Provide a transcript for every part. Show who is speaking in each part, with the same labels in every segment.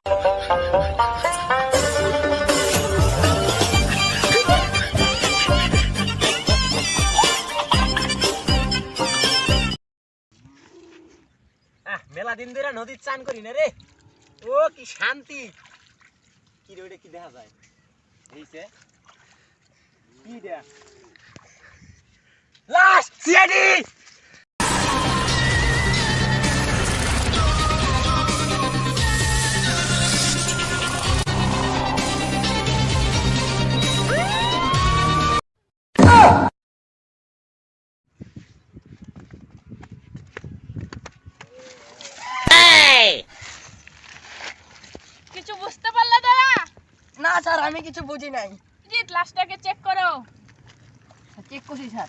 Speaker 1: মেলা দিন ধরে নদীর চান করি না রে। ও কি শান্তি! কি রে ওটা কি দেখা যায়? এইছে কি দেয়া লাস্ট সিআইডি।
Speaker 2: কিছু বুঝতে পারলে দাদা?
Speaker 3: না স্যার, আমি কিছু বুঝি নাই।
Speaker 2: জি ক্লাসটাকে চেক করো।
Speaker 3: চেক করছি স্যার।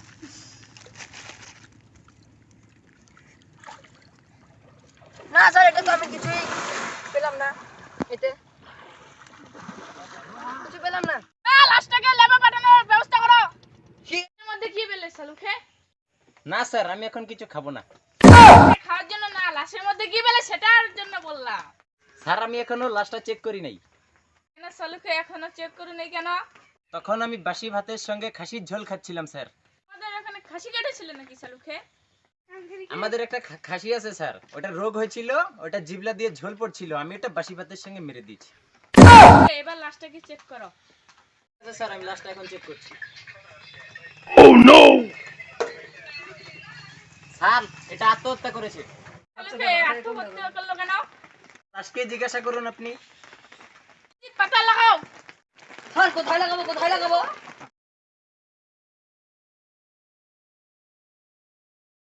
Speaker 3: না স্যার, এটা তো আমি কিছুই পেলাম না। এতে কিছু পেলাম না।
Speaker 2: লাস্টটাকে ল্যাবে পাঠানোর ব্যবস্থা করো।
Speaker 3: কি?
Speaker 2: এর মধ্যে কি পেলে সালুখে?
Speaker 1: না স্যার, আমি এখন কিছু খাবো না।
Speaker 2: খাওয়ার জন্য না, লাশের মধ্যে কি পেলে সেটার জন্য বললাম।
Speaker 1: স্যার, আমি এখনো লাশটা চেক করি নাই।
Speaker 2: কেন সালুখে এখনো চেক করো নাই কেন?
Speaker 1: তখন আমি বাসি ভাতের সঙ্গে খাসির ঝোল খাচ্ছিলাম স্যার।
Speaker 2: আমাদের এখানে খাসি কেটেছিল নাকি সালুখে?
Speaker 1: আমাদের একটা খাসি আছে স্যার, ওটা রোগ হয়েছিল, ওটা জিবলা দিয়ে ঝোল পড়ছিল, আমি ওটা বাসি ভাতের সঙ্গে মেরে দিয়েছি।
Speaker 2: এবার লাশটাকে চেক করো।
Speaker 1: আচ্ছা স্যার, আমি লাশটা এখন চেক করছি। স্যার, এটা আত্মহত্যা করেছে।
Speaker 2: সালুখে আত্মহত্যা করলো কেন?
Speaker 1: আজকে জিজ্ঞাসা করুন আপনি।
Speaker 2: পাতা লাগাও।
Speaker 3: স্যার, কোথায় লাগাবো?